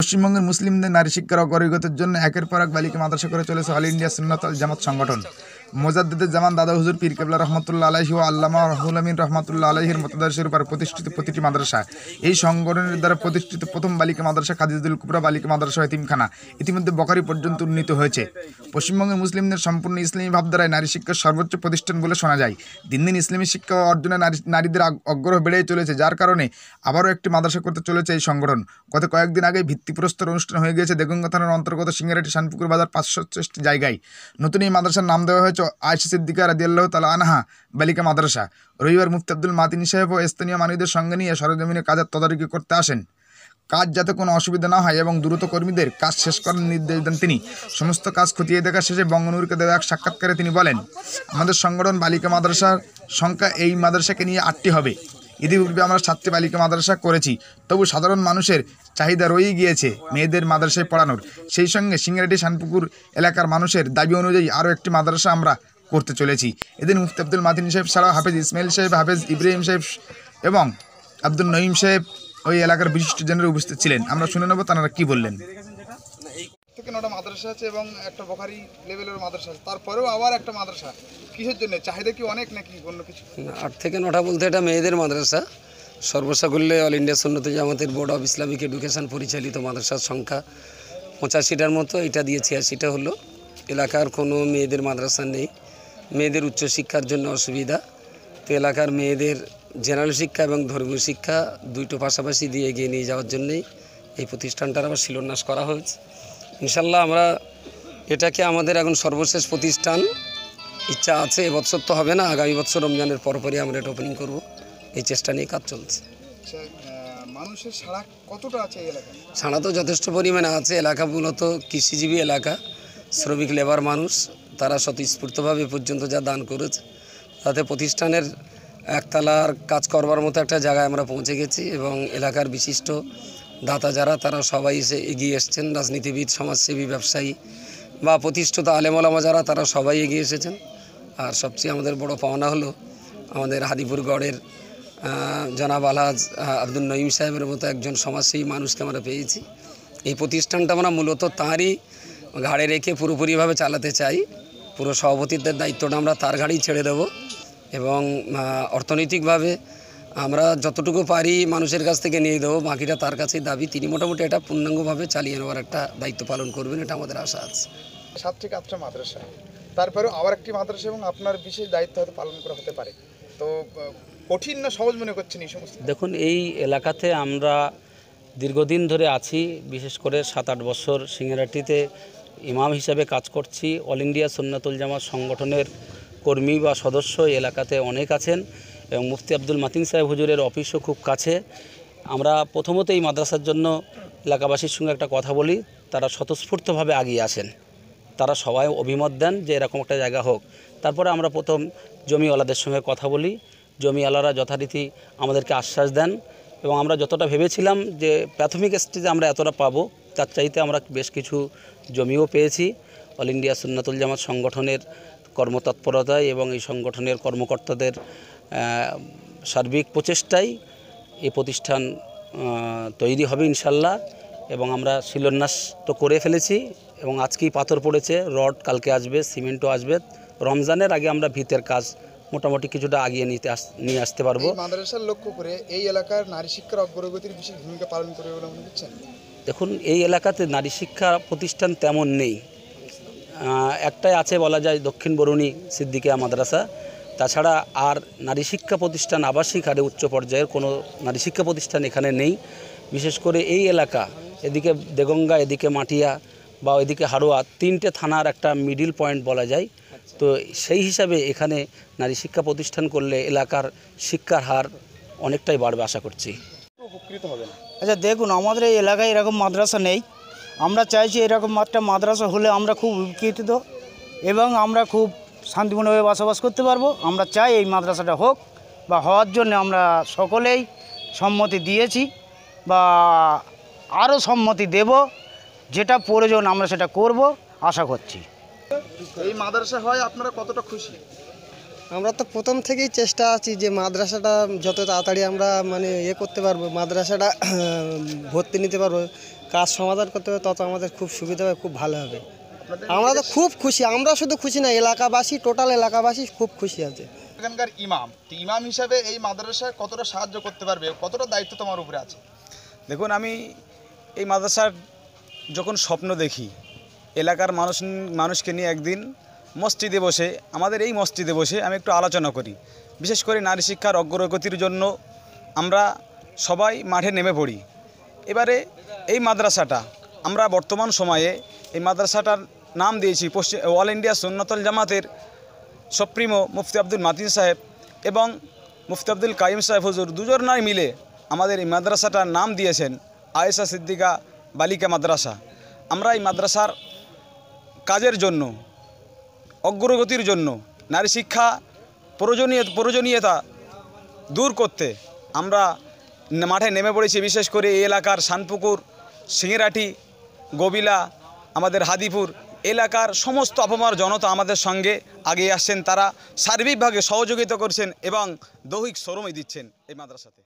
পশ্চিমবঙ্গের মুসলিমদের নারী শিক্ষার অগ্রগতির জন্য একের পর এক বালিকা মাদ্রাসা করে চলেছে অল ইন্ডিয়া সুন্নাত ওয়াল জামাত সংগঠন। মোজাদ্দেদে জামান দাদা হুজুর পীর কেবলা রহমতুল্লাহ আলাইহি ও আল্লামা রহুল আমিন রহমতুল্লাহ আলাইহির মতাদর্শের উপর প্রতিষ্ঠিত প্রতিটি মাদ্রাসা। এই সংগঠনের দ্বারা প্রতিষ্ঠিত প্রথম বালিকা মাদ্রাসা খাদিজাতুল কুবরা বালিকা মাদ্রাসা এতিমখানা ইতিমধ্যে বখারি পর্যন্ত উন্নীত হয়েছে। পশ্চিমবঙ্গের মুসলিমদের সম্পূর্ণ ইসলামী ভাবধারায় নারী শিক্ষার সর্বোচ্চ প্রতিষ্ঠান বলে শোনা যায়। দিন দিন ইসলামী শিক্ষা অর্জনে নারীদের আগ্রহ বেড়েই চলেছে, যার কারণে আবারও একটি মাদ্রাসা করতে চলেছে এই সংগঠন। গত কয়েকদিন আগে ভিত্তিপ্রস্তর অনুষ্ঠান হয়ে গিয়েছে দেগঙ্গা থানার অন্তর্গত সিঙ্গারাটি শানপুকুর বাজার 560 জায়গায়। নতুন এই মাদ্রাসার নাম দেওয়া হয়েছে আয়েশা সিদ্দিকা রাদিয়াল্লাহু তাআলা আনহা বালিকা মাদ্রাসা। রবিবার মুফতি আব্দুল মাতিন সাহেব ও স্থানীয় মানুষদের সঙ্গে নিয়ে সরজমিনে কাজের তদারকি করতে আসেন। কাজ যাতে কোনো অসুবিধা না হয় এবং দ্রুত কর্মীদের কাজ শেষ করার নির্দেশ দেন তিনি। সমস্ত কাজ খতিয়ে দেখা শেষে বঙ্গনুরকে দেওয়া এক সাক্ষাৎকারে তিনি বলেন, আমাদের সংগঠন বালিকা মাদ্রাসার সংখ্যা এই মাদ্রাসাকে নিয়ে 8টি হবে। ইতিপূর্বে আমরা 7টি বালিকা মাদ্রাসা করেছি, তবু সাধারণ মানুষের চাহিদা রয়েই গিয়েছে মেয়েদের মাদ্রাসায় পড়ানোর। সেই সঙ্গে সিঙ্গারাটি শানপুকুর এলাকার মানুষের দাবি অনুযায়ী আরও একটি মাদ্রাসা আমরা করতে চলেছি। এদিন মুফতি আব্দুল মাতিন সাহেব ছাড়াও হাফেজ ইসমাইল সাহেব, হাফেজ ইব্রাহিম সাহেব এবং আব্দুল নঈম সাহেব ওই এলাকার বিশিষ্ট জনের উপস্থিত ছিলেন। আমরা শুনে নেব তারা কি বললেন। থেকে 9টা মাদ্রাসা আছে এবং একটা বখারি লেভেলের মাদ্রাসা আছে, তারপরেও আবার একটা মাদ্রাসা কিসের জন্য? চাহিদা কি অনেক নাকি অন্য কিছু? 8 থেকে 9টা বলতে এটা মেয়েদের মাদ্রাসা। সর্বসাকুল্যে অল ইন্ডিয়া সুন্নাত জামাতের বোর্ড অফ ইসলামিক এডুকেশন পরিচালিত মাদ্রাসার সংখ্যা 85টার মতো। এটা দিয়ে 86টা হলো। এলাকার কোনো মেয়েদের মাদ্রাসা নেই। মেয়েদের উচ্চশিক্ষার জন্য অসুবিধা, তো এলাকার মেয়েদের জেনারেল শিক্ষা এবং ধর্মীয় শিক্ষা দুটো পাশাপাশি দিয়ে এগিয়ে নিয়ে যাওয়ার জন্যই এই প্রতিষ্ঠানটার আবার শিলান্যাস করা হয়েছে। ইনশাল্লাহ আমরা এটাকে আমাদের এখন সর্বশেষ প্রতিষ্ঠান ইচ্ছা আছে। এবছর তো হবে না, আগামী বছর রমজানের পরপরই আমরা এটা ওপেনিং করব। এই চেষ্টা নিয়ে কাজ চলছে। মানুষের সাড়া কতটা আছে এই এলাকায়? সাড়া তো যথেষ্ট পরিমাণে আছে। এলাকা মূলত কৃষিজীবী এলাকা, শ্রমিক লেবার মানুষ, তারা স্বতঃস্ফূর্তভাবে পর্যন্ত যা দান করেছে তাতে প্রতিষ্ঠানের একতলার কাজ করবার মতো একটা জায়গায় আমরা পৌঁছে গেছি এবং এলাকার বিশিষ্ট দাতা যারা তারা সবাই এসে এগিয়ে এসছেন। রাজনীতিবিদ, সমাজসেবী, ব্যবসায়ী বা প্রতিষ্ঠিত আলেম ওলামা যারা তারা সবাই এগিয়ে এসেছেন। আর সবচেয়ে আমাদের বড় পাওনা হলো আমাদের হাদিপুর গড়ের জনাব আলহাজ আব্দুল নঈম সাহেবের মতো একজন সমাজসেবী মানুষকে আমরা পেয়েছি। এই প্রতিষ্ঠানটা আমরা মূলত তাঁরই ঘাড়ে রেখে পুরোপুরিভাবে চালাতে চাই। পুরো সভাপতিত্বের দায়িত্বটা আমরা তার ঘাড়েই ছেড়ে দেব এবং অর্থনৈতিকভাবে আমরা যতটুকু পারি মানুষের কাছ থেকে নিয়ে দেবো, বাকিটা তার কাছেই দাবি। তিনি মোটামুটি এটা পূর্ণাঙ্গভাবে চালিয়ে নেওয়ার একটা দায়িত্ব পালন করবেন, এটা আমাদের আশা আছে। 7 থেকে 8টা মাদ্রাসা, তারপরেও আবার একটি মাদ্রাসা এবং আপনার বিশেষ দায়িত্ব হয়তো পালন করা হতে পারে, তো কঠিন না সহজ মনে করছেন এই সমস্ত? দেখুন, এই এলাকাতে আমরা দীর্ঘদিন ধরে আছি। বিশেষ করে 7-8 বছর সিঙ্গারাটিতে ইমাম হিসাবে কাজ করছি। অল ইন্ডিয়া সুন্নাতুল জামাত সংগঠনের কর্মী বা সদস্য এই এলাকাতে অনেক আছেন এবং মুফতি আব্দুল মাতিন সাহেব হুজুরের অফিসও খুব কাছে। আমরা প্রথমত এই মাদ্রাসার জন্য এলাকাবাসীর সঙ্গে একটা কথা বলি, তারা স্বতঃস্ফূর্তভাবে আগিয়ে আসেন। তারা সবাই অভিমত দেন যে এরকম একটা জায়গা হোক। তারপরে আমরা প্রথম জমিওয়ালাদের সঙ্গে কথা বলি। জমিওয়ালারা যথারীতি আমাদেরকে আশ্বাস দেন এবং আমরা যতটা ভেবেছিলাম যে প্রাথমিক স্টেজে আমরা এতটা পাবো, তার চাইতে আমরা বেশ কিছু জমিও পেয়েছি। অল ইন্ডিয়া সুন্নাতুল জামাত সংগঠনের কর্মতৎপরতায় এবং এই সংগঠনের কর্মকর্তাদের সার্বিক প্রচেষ্টায় এই প্রতিষ্ঠান তৈরি হবে ইনশাল্লাহ। এবং আমরা শিলান্যাস তো করে ফেলেছি এবং আজকেই পাথর পড়েছে, রড কালকে আসবে, সিমেন্টও আসবে। রমজানের আগে আমরা ভিতের কাজ মোটামুটি কিছুটা আগিয়ে নিয়ে আসতে পারবো। মাদ্রাসার লক্ষ্য করে এই এলাকার নারী শিক্ষার অগ্রগতির বিশেষ ভূমিকা পালন করবে বলে মনে করছেন? দেখুন, এই এলাকাতে নারী শিক্ষা প্রতিষ্ঠান তেমন নেই। একটাই আছে বলা যায়, দক্ষিণ বরুণী সিদ্দিকিয়া মাদ্রাসা। তাছাড়া আর নারী শিক্ষা প্রতিষ্ঠান আবাসিক হারে উচ্চ পর্যায়ের কোনো নারী শিক্ষা প্রতিষ্ঠান এখানে নেই। বিশেষ করে এই এলাকা, এদিকে দেগঙ্গা, এদিকে মাটিয়া বা এদিকে হাড়োয়া, 3টে থানার একটা মিডিল পয়েন্ট বলা যায়। তো সেই হিসাবে এখানে নারী শিক্ষা প্রতিষ্ঠান করলে এলাকার শিক্ষার হার অনেকটাই বাড়বে আশা করছি। উপকৃত হবে না? আচ্ছা দেখুন, আমাদের এই এলাকায় এরকম মাদ্রাসা নেই। আমরা চাইছি এরকম একটা মাদ্রাসা হলে আমরা খুব উপকৃত এবং আমরা খুব শান্তিপূর্ণভাবে বসবাস করতে পারবো। আমরা চাই এই মাদ্রাসাটা হোক বা হওয়ার জন্য আমরা সকলেই সম্মতি দিয়েছি বা আরও সম্মতি দেব। যেটা প্রয়োজন আমরা সেটা করব আশা করছি। এই মাদ্রাসা হয় আপনারা কতটা খুশি? আমরা তো প্রথম থেকেই চেষ্টা আছি যে মাদ্রাসাটা যত তাড়াতাড়ি আমরা করতে পারবো, মাদ্রাসাটা ভর্তি নিতে পারবো, কাজ সমাধান করতে হবে তত আমাদের খুব সুবিধা হবে, খুব ভালো হবে। আমরা তো খুব খুশি, আমরা শুধু খুশি না, এলাকাবাসী, টোটাল এলাকাবাসী খুব খুশি আছে। এখানকার ইমাম, তো ইমাম হিসাবে এই মাদ্রাসায় কতটা সাহায্য করতে পারবে, কতটা দায়িত্ব তোমার উপরে আছে? দেখুন, আমি এই মাদ্রাসার যখন স্বপ্ন দেখি, এলাকার মানুষকে নিয়ে একদিন মসজিদে বসে, আমাদের এই মসজিদে বসে আমি একটু আলোচনা করি। বিশেষ করে নারী শিক্ষার অগ্রগতির জন্য আমরা সবাই মাঠে নেমে পড়ি। এবারে এই মাদ্রাসাটা আমরা বর্তমান সময়ে এই মাদ্রাসাটার নাম দিয়েছি অল ইন্ডিয়া সুন্নাতুল জামাতের সুপ্রিমো মুফতি আব্দুল মাতিন সাহেব এবং মুফতি আব্দুল কাইম সাহেব হুজুর দুজনাই মিলে আমাদের এই মাদ্রাসাটার নাম দিয়েছেন আয়েশা সিদ্দিকা বালিকা মাদ্রাসা। আমরা এই মাদ্রাসার কাজের জন্য, অগ্রগতির জন্য, নারী শিক্ষা প্রয়োজনীয়তা দূর করতে আমরা মাঠে নেমে পড়েছি। বিশেষ করে এই এলাকার শানপুকুর, সিংহেরাটি, গবিলা, আমাদের হাদিপুর এলাকার সমস্ত আপামর জনতা আমাদের সঙ্গে আগিয়ে আসছেন। তারা সার্বিকভাবে সহযোগিতা করছেন এবং দৈহিক শ্রমই দিচ্ছেন এই মাদ্রাসাতে।